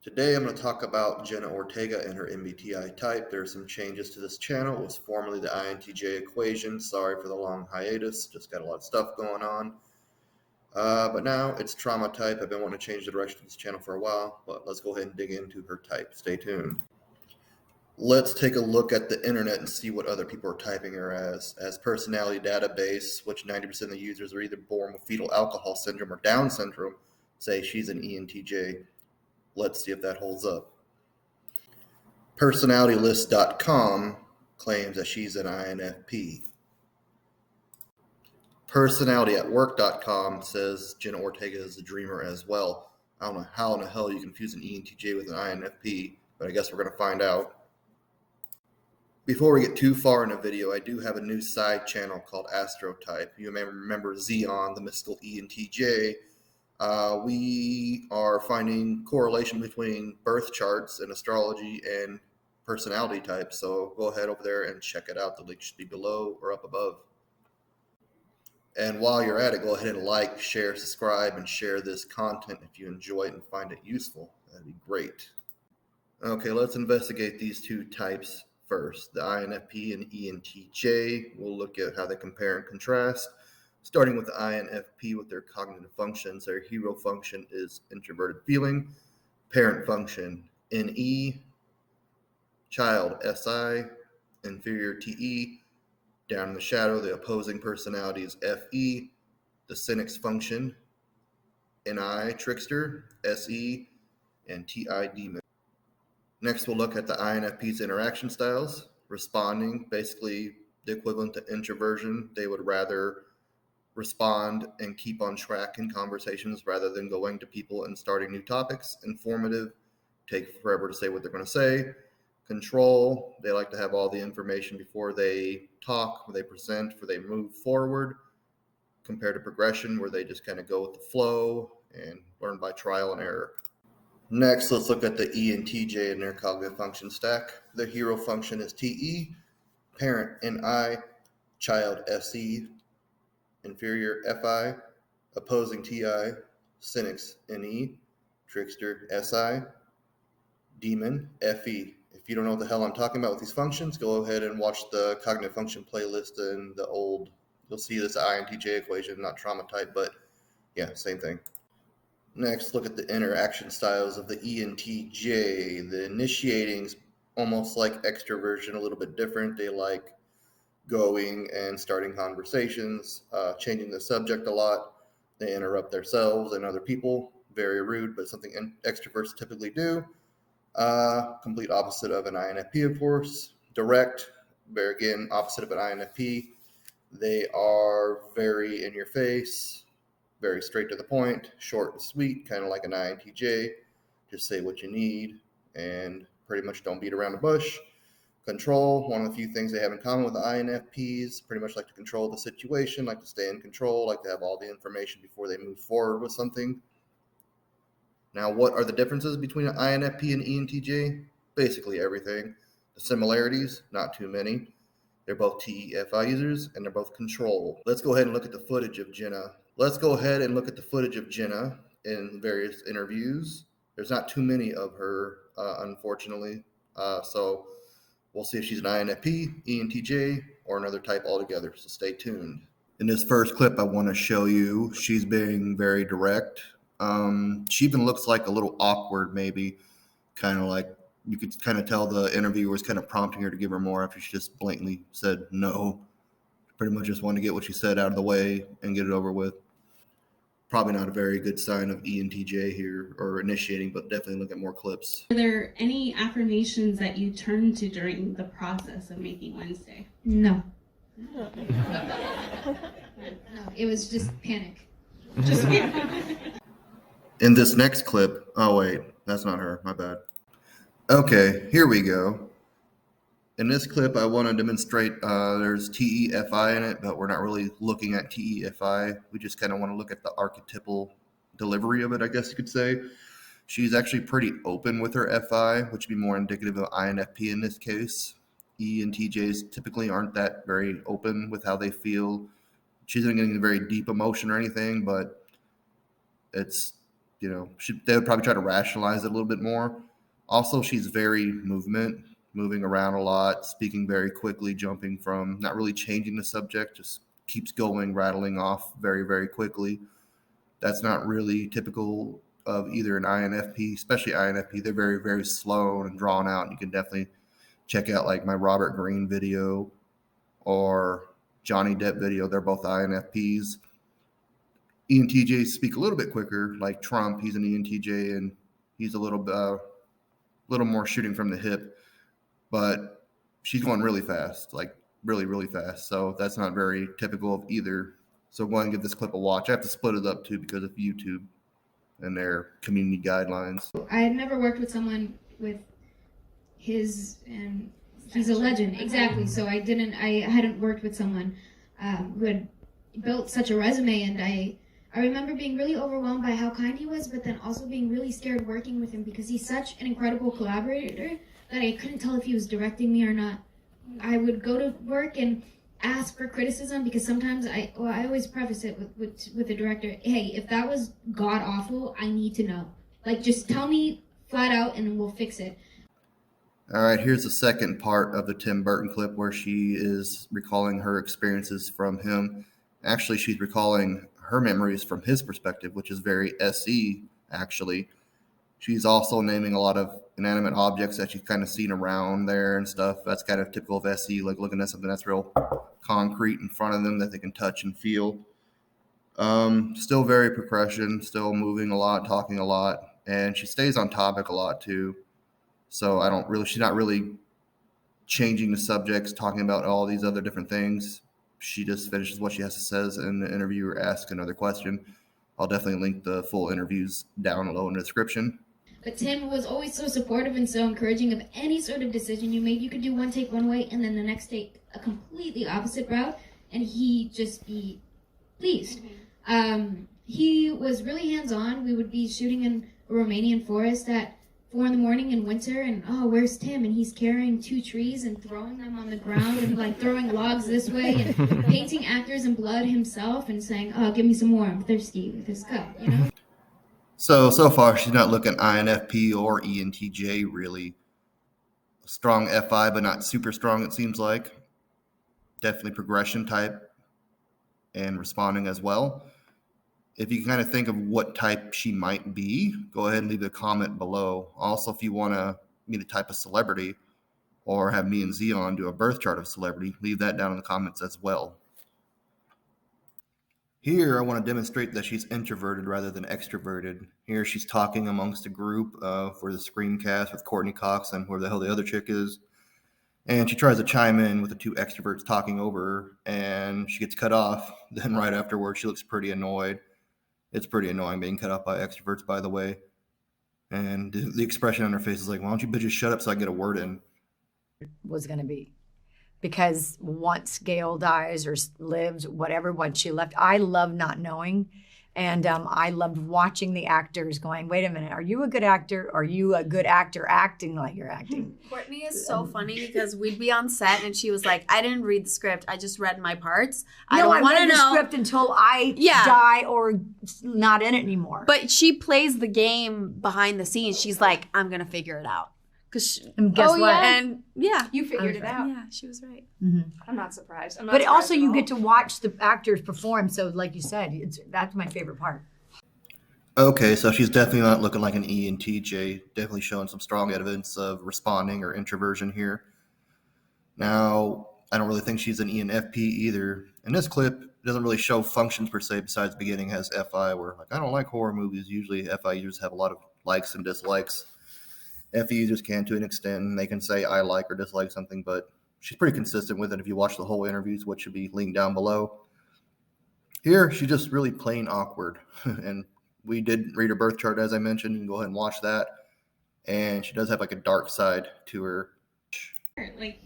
Today I'm going to talk about Jenna Ortega and her MBTI type. There are some changes to this channel. It was formerly the INTJ equation. Sorry for the long hiatus, just got a lot of stuff going on. But now it's trauma type. I've been wanting to change the direction of this channel for a while, but let's go ahead and dig into her type. Stay tuned. Let's take a look at the internet and see what other people are typing her as. As personality database, which 90% of the users are either born with fetal alcohol syndrome or Down syndrome, say she's an ENTJ. Let's see if that holds up. Personalitylist.com claims that she's an INFP. Personalityatwork.com says Jenna Ortega is a dreamer as well. I don't know how in the hell you confuse an ENTJ with an INFP, but I guess we're going to find out. Before we get too far in the video, I do have a new side channel called Astrotype. You may remember Xeon, the mystical ENTJ. We are finding correlation between birth charts and astrology and personality types. So go ahead over there and check it out. The link should be below or up above. And while you're at it, go ahead and like, share, subscribe, and share this content if you enjoy it and find it useful. That'd be great. Okay, let's investigate these two types first. The INFP and ENTJ. We'll look at how they compare and contrast. Starting with the INFP with their cognitive functions, their hero function is introverted feeling, parent function NE, child SI, inferior TE, down in the shadow, the opposing personality is FE, the cynic's function NI, trickster, SE, and TI, demon. Next, we'll look at the INFP's interaction styles. Responding, basically the equivalent to introversion. They would rather respond and keep on track in conversations rather than going to people and starting new topics. Informative, take forever to say what they're going to say. Control, they like to have all the information before they talk, where they present, where they move forward, compared to progression, where they just kind of go with the flow and learn by trial and error. Next, let's look at the ENTJ and their cognitive function stack. The hero function is TE, parent NI, child SE, inferior FI, opposing TI, cynics NE, trickster SI, demon FE. If you don't know what the hell I'm talking about with these functions, go ahead and watch the cognitive function playlist in the old. You'll see this INTJ equation, not trauma type, but yeah, same thing. Next, look at the interaction styles of the ENTJ. The initiating's almost like extroversion, a little bit different. They like going and starting conversations, changing the subject a lot. They interrupt themselves and other people. Very rude, but something extroverts typically do. Complete opposite of an INFP, of course. Direct, very again, opposite of an INFP. They are very in your face, very straight to the point, short and sweet, kind of like an INTJ. Just say what you need and pretty much don't beat around the bush. Control, one of the few things they have in common with the INFPs, pretty much like to control the situation, like to stay in control, like to have all the information before they move forward with something. Now, what are the differences between an INFP and ENTJ? Basically everything. The similarities, not too many. They're both TEFI users, and they're both control. Let's go ahead and look at the footage of Jenna. In various interviews. There's not too many of her, unfortunately. So we'll see if she's an INFP, ENTJ, or another type altogether, so stay tuned. In this first clip, I want to show you, she's being very direct. She even looks like a little awkward, maybe, kind of like you could kind of tell the interviewer was kind of prompting her to give her more after she just blatantly said no. Pretty much just wanted to get what she said out of the way and get it over with. Probably not a very good sign of ENTJ here, or initiating, but definitely look at more clips. Are there any affirmations that you turned to during the process of making Wednesday? No. No, it was just panic. Just panic. In this next clip, oh wait, that's not her, my bad. Okay, here we go. In this clip, I want to demonstrate there's TEFI in it, but we're not really looking at TEFI. We just kind of want to look at the archetypal delivery of it, I guess you could say. She's actually pretty open with her FI, which would be more indicative of INFP in this case. ENTJs typically aren't that very open with how they feel. She isn't getting a very deep emotion or anything, but it's they would probably try to rationalize it a little bit more. Also, she's very moving around a lot, speaking very quickly, jumping from not really changing the subject, just keeps going, rattling off very, very quickly. That's not really typical of either an INFP, especially INFP. They're very, very slow and drawn out. You can definitely check out like my Robert Greene video or Johnny Depp video. They're both INFPs. ENTJs speak a little bit quicker, like Trump. He's an ENTJ and he's a little more shooting from the hip, but she's going really fast, like really, really fast. So that's not very typical of either. So go ahead and give this clip a watch. I have to split it up too because of YouTube and their community guidelines. I had never worked with someone with his, and he's a legend, exactly. So I hadn't worked with someone who had built such a resume, and I remember being really overwhelmed by how kind he was, but then also being really scared working with him because he's such an incredible collaborator that I couldn't tell if he was directing me or not. I would go to work and ask for criticism because sometimes I always preface it with the director, hey, if that was god awful, I need to know. Like, just tell me flat out and we'll fix it. All right, here's the second part of the Tim Burton clip where she is recalling her experiences from him. Actually, she's recalling her memories from his perspective, which is very SE, actually. She's also naming a lot of inanimate objects that you've kind of seen around there and stuff. That's kind of typical of SE, like looking at something that's real concrete in front of them that they can touch and feel. Still very progression, still moving a lot, talking a lot, and she stays on topic a lot too. So she's not really changing the subjects, talking about all these other different things. She just finishes what she has to say, and the interviewer asks another question. I'll definitely link the full interviews down below in the description. But Tim was always so supportive and so encouraging of any sort of decision you made. You could do one take one way and then the next take a completely opposite route, and he'd just be pleased. He was really hands-on. We would be shooting in a Romanian forest at 4 a.m. in winter, and where's Tim? And he's carrying 2 trees and throwing them on the ground and like throwing logs this way and painting actors in blood himself and saying, give me some more, I'm thirsty with his cup, you know? So far, she's not looking INFP or ENTJ, really. Strong FI, but not super strong, it seems like. Definitely progression type and responding as well. If you can kind of think of what type she might be, go ahead and leave a comment below. Also, if you want me to type a celebrity or have me and Zion do a birth chart of celebrity, leave that down in the comments as well. Here, I want to demonstrate that she's introverted rather than extroverted. Here, she's talking amongst a group for the screencast with Courtney Cox and where the hell the other chick is. And she tries to chime in with the 2 extroverts talking over her, and she gets cut off. Then right afterwards, she looks pretty annoyed. It's pretty annoying being cut off by extroverts, by the way. And the expression on her face is like, why don't you bitches shut up so I get a word in? Was going to be. Because once Gail dies or lives, whatever, once she left, I love not knowing. And I loved watching the actors going, wait a minute, are you a good actor? Are you a good actor acting like you're acting? Courtney is so funny because we'd be on set and she was like, I didn't read the script. I just read my parts. I don't want to know the script until I die or not in it anymore. But she plays the game behind the scenes. She's like, I'm going to figure it out. And guess what? Yeah. And yeah. You figured it out. Yeah, she was right. Mm-hmm. I'm not surprised. But also you get to watch the actors perform. So like you said, that's my favorite part. Okay, so she's definitely not looking like an ENTJ. Definitely showing some strong evidence of responding or introversion here. Now, I don't really think she's an ENFP either. In this clip, it doesn't really show functions per se besides beginning has FI, where like I don't like horror movies. Usually FI users have a lot of likes and dislikes. FE users can to an extent, and they can say I like or dislike something, but she's pretty consistent with it. If you watch the whole interviews, which should be linked down below. Here, she's just really plain awkward. And we did read her birth chart, as I mentioned. You can go ahead and watch that. And she does have like a dark side to her. Like,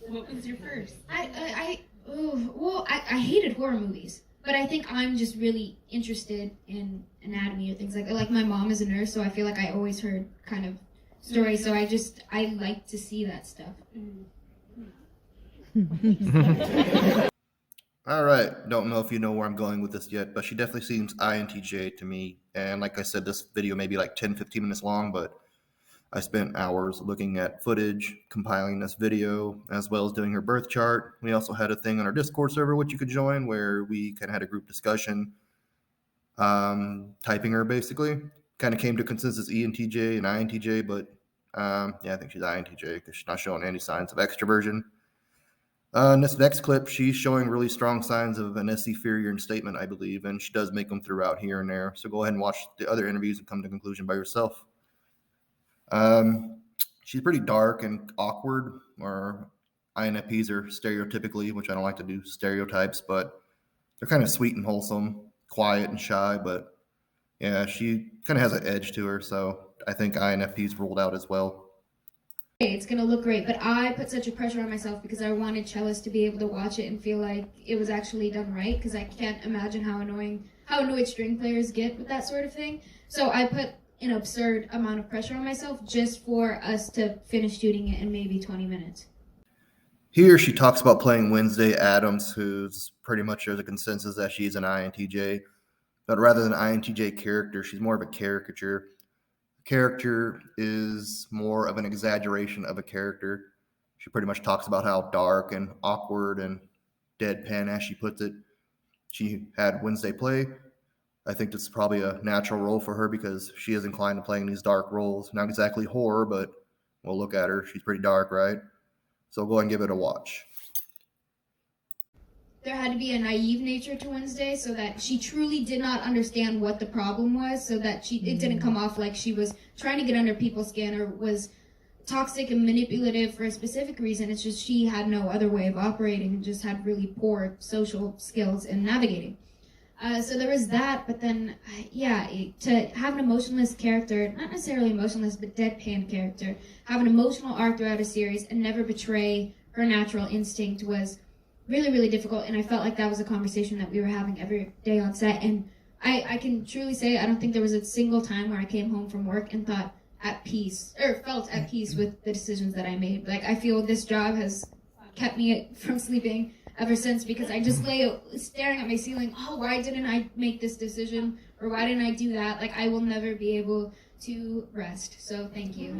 what was your first? I hated horror movies, but I think I'm just really interested in anatomy or things like that. Like my mom is a nurse, so I feel like I always heard kind of stories, so I like to see that stuff. All right. Don't know if you know where I'm going with this yet, but she definitely seems INTJ to me. And like I said, this video may be like 10, 15 minutes long, but I spent hours looking at footage, compiling this video, as well as doing her birth chart. We also had a thing on our Discord server, which you could join, where we kind of had a group discussion, typing her basically. Kind of came to consensus ENTJ and INTJ, but yeah, I think she's INTJ because she's not showing any signs of extroversion. In this next clip, she's showing really strong signs of an S-inferior statement, I believe, and she does make them throughout here and there. So go ahead and watch the other interviews and come to a conclusion by yourself. She's pretty dark and awkward, or INFPs are stereotypically, which I don't like to do stereotypes, but they're kind of sweet and wholesome, quiet and shy, but yeah, she kind of has an edge to her, so I think INFPs ruled out as well. It's gonna look great, but I put such a pressure on myself because I wanted cellists to be able to watch it and feel like it was actually done right, because I can't imagine how annoyed string players get with that sort of thing. So I put an absurd amount of pressure on myself just for us to finish shooting it in maybe 20 minutes. Here she talks about playing Wednesday Addams, who's pretty much there's a consensus that she's an INTJ, but rather than an INTJ character, she's more of a caricature. Character is more of an exaggeration of a character. She pretty much talks about how dark and awkward and deadpan, as she puts it, she had Wednesday play. I think it's probably a natural role for her because she is inclined to playing these dark roles. Not exactly horror, but we'll look at her. She's pretty dark, right? So go ahead and give it a watch. There had to be a naive nature to Wednesday so that she truly did not understand what the problem was, so that it didn't come off like she was trying to get under people's skin or was toxic and manipulative for a specific reason. It's just she had no other way of operating and just had really poor social skills in navigating. So there was that, but then, to have an emotionless character, not necessarily emotionless, but deadpan character, have an emotional arc throughout a series and never betray her natural instinct was really, really difficult, and I felt like that was a conversation that we were having every day on set, and I can truly say I don't think there was a single time where I came home from work and felt at peace with the decisions that I made. Like, I feel this job has kept me from sleeping ever since, because I just lay staring at my ceiling, why didn't I make this decision, or why didn't I do that? Like, I will never be able to rest, so thank you.